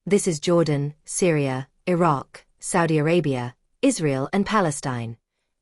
This is Jordan, Syria, Iraq, Saudi Arabia, Israel and Palestine.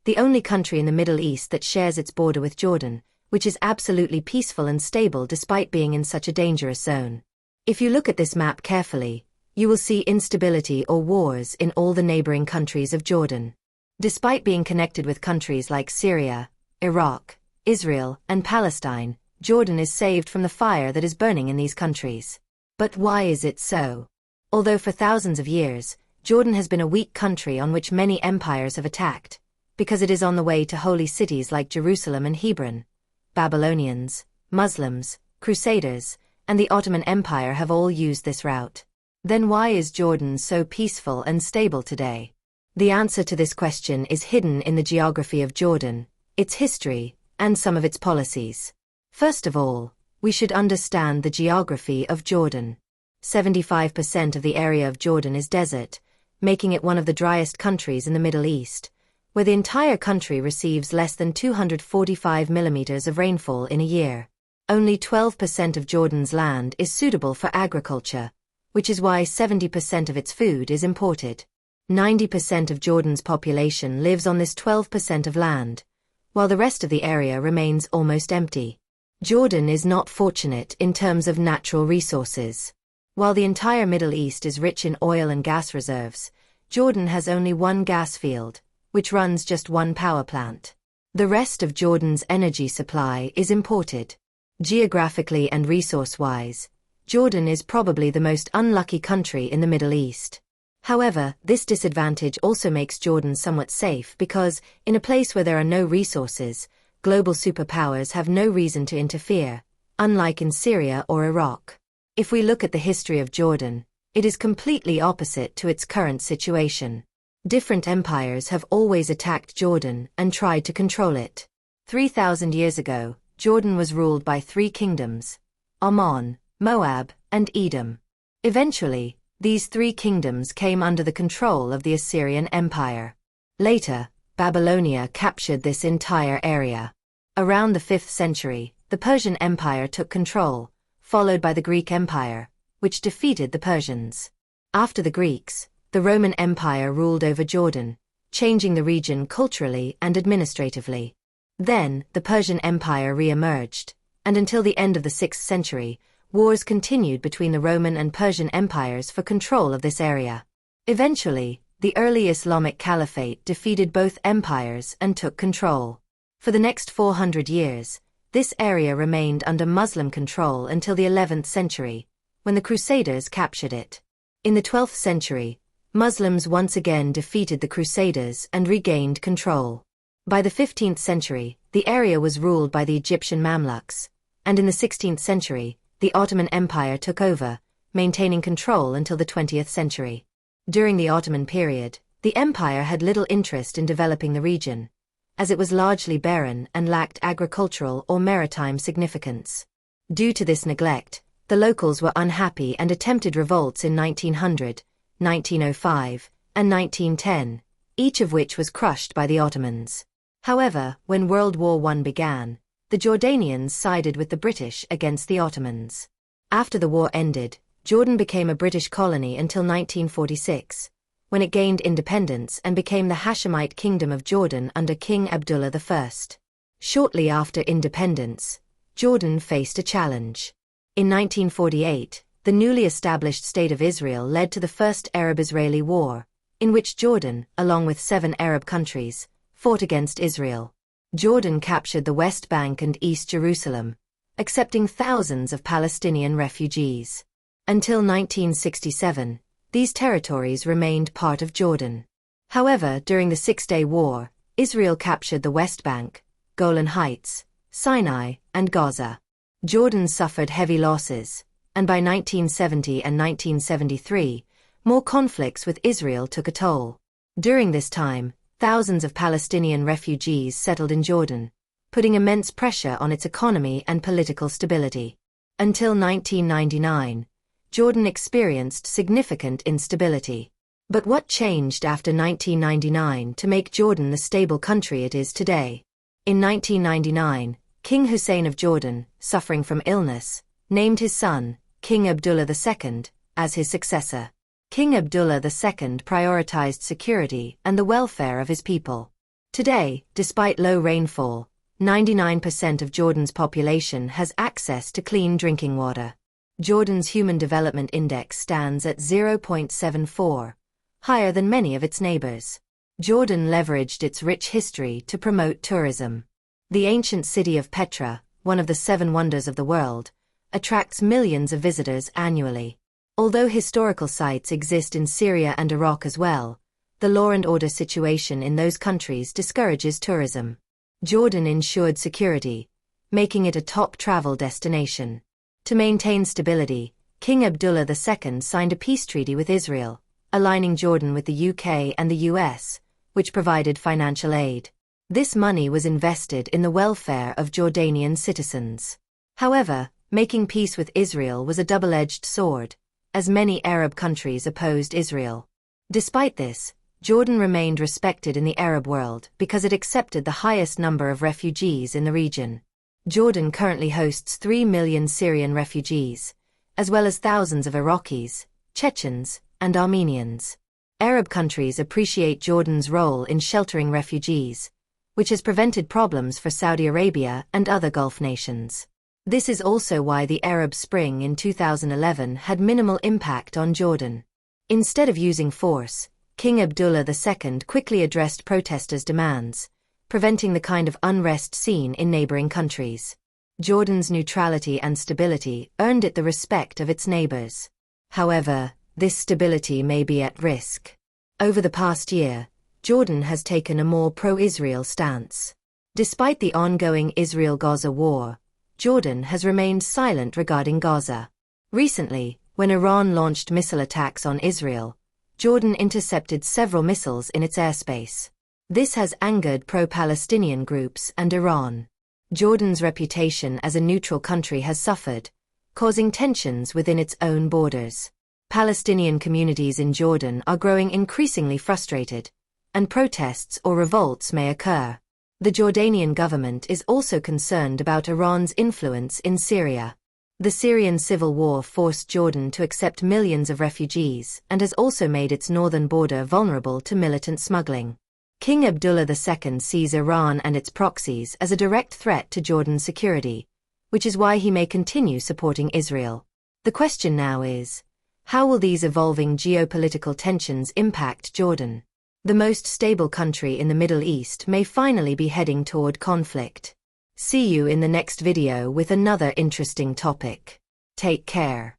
The only country in the Middle East that shares its border with Jordan, which is absolutely peaceful and stable despite being in such a dangerous zone. If you look at this map carefully, you will see instability or wars in all the neighboring countries of Jordan. Despite being connected with countries like Syria, Iraq, Israel, and Palestine, Jordan is saved from the fire that is burning in these countries. But why is it so? Although for thousands of years, Jordan has been a weak country on which many empires have attacked, because it is on the way to holy cities like Jerusalem and Hebron. Babylonians, Muslims, Crusaders, and the Ottoman Empire have all used this route. Then why is Jordan so peaceful and stable today? The answer to this question is hidden in the geography of Jordan, its history, and some of its policies. First of all, we should understand the geography of Jordan. 75% of the area of Jordan is desert, making it one of the driest countries in the Middle East, where the entire country receives less than 245 millimeters of rainfall in a year. Only 12% of Jordan's land is suitable for agriculture, which is why 70% of its food is imported. 90% of Jordan's population lives on this 12% of land, while the rest of the area remains almost empty. Jordan is not fortunate in terms of natural resources. While the entire Middle East is rich in oil and gas reserves, Jordan has only one gas field, which runs just one power plant. The rest of Jordan's energy supply is imported. Geographically and resource-wise, Jordan is probably the most unlucky country in the Middle East. However, this disadvantage also makes Jordan somewhat safe because, in a place where there are no resources, global superpowers have no reason to interfere, unlike in Syria or Iraq. If we look at the history of Jordan, it is completely opposite to its current situation. Different empires have always attacked Jordan and tried to control it. 3,000 years ago, Jordan was ruled by three kingdoms: Ammon, Moab, and Edom. Eventually, these three kingdoms came under the control of the Assyrian Empire. Later, Babylonia captured this entire area. Around the 5th century, the Persian Empire took control, followed by the Greek Empire, which defeated the Persians. After the Greeks, the Roman Empire ruled over Jordan, changing the region culturally and administratively. Then, the Persian Empire re-emerged, and until the end of the 6th century, wars continued between the Roman and Persian empires for control of this area. Eventually, the early Islamic Caliphate defeated both empires and took control. For the next 400 years, this area remained under Muslim control until the 11th century, when the Crusaders captured it. In the 12th century, Muslims once again defeated the Crusaders and regained control. By the 15th century, the area was ruled by the Egyptian Mamluks, and in the 16th century, the Ottoman Empire took over, maintaining control until the 20th century. During the Ottoman period, the empire had little interest in developing the region, as it was largely barren and lacked agricultural or maritime significance. Due to this neglect, the locals were unhappy and attempted revolts in 1900, 1905, and 1910, each of which was crushed by the Ottomans. However, when World War I began, the Jordanians sided with the British against the Ottomans. After the war ended, Jordan became a British colony until 1946, when it gained independence and became the Hashemite Kingdom of Jordan under King Abdullah I. Shortly after independence, Jordan faced a challenge. In 1948, the newly established State of Israel led to the First Arab-Israeli War, in which Jordan, along with 7 Arab countries, fought against Israel. Jordan captured the West Bank and East Jerusalem, accepting thousands of Palestinian refugees. Until 1967, these territories remained part of Jordan. However, during the Six-Day War, Israel captured the West Bank, Golan Heights, Sinai, and Gaza. Jordan suffered heavy losses, and by 1970 and 1973, more conflicts with Israel took a toll. During this time, thousands of Palestinian refugees settled in Jordan, putting immense pressure on its economy and political stability. Until 1999, Jordan experienced significant instability. But what changed after 1999 to make Jordan the stable country it is today? In 1999, King Hussein of Jordan, suffering from illness, named his son, King Abdullah II, As his successor, King Abdullah II prioritized security and the welfare of his people. Today, despite low rainfall, 99% of Jordan's population has access to clean drinking water. Jordan's Human Development Index stands at 0.74, higher than many of its neighbors. Jordan leveraged its rich history to promote tourism. The ancient city of Petra, one of the 7 wonders of the world, attracts millions of visitors annually. Although historical sites exist in Syria and Iraq as well, the law and order situation in those countries discourages tourism. Jordan ensured security, making it a top travel destination. To maintain stability, King Abdullah II signed a peace treaty with Israel, aligning Jordan with the UK and the US, which provided financial aid. This money was invested in the welfare of Jordanian citizens. However, making peace with Israel was a double-edged sword, as many Arab countries opposed Israel. Despite this, Jordan remained respected in the Arab world because it accepted the highest number of refugees in the region. Jordan currently hosts 3 million Syrian refugees, as well as thousands of Iraqis, Chechens, and Armenians. Arab countries appreciate Jordan's role in sheltering refugees, which has prevented problems for Saudi Arabia and other Gulf nations. This is also why the Arab Spring in 2011 had minimal impact on Jordan. Instead of using force, King Abdullah II quickly addressed protesters' demands, preventing the kind of unrest seen in neighboring countries. Jordan's neutrality and stability earned it the respect of its neighbors. However, this stability may be at risk. Over the past year, Jordan has taken a more pro-Israel stance. Despite the ongoing Israel-Gaza war, Jordan has remained silent regarding Gaza. Recently, when Iran launched missile attacks on Israel, Jordan intercepted several missiles in its airspace. This has angered pro-Palestinian groups and Iran. Jordan's reputation as a neutral country has suffered, causing tensions within its own borders. Palestinian communities in Jordan are growing increasingly frustrated, and protests or revolts may occur. The Jordanian government is also concerned about Iran's influence in Syria. The Syrian civil war forced Jordan to accept millions of refugees and has also made its northern border vulnerable to militant smuggling. King Abdullah II sees Iran and its proxies as a direct threat to Jordan's security, which is why he may continue supporting Israel. The question now is, how will these evolving geopolitical tensions impact Jordan? The most stable country in the Middle East may finally be heading toward conflict. See you in the next video with another interesting topic. Take care.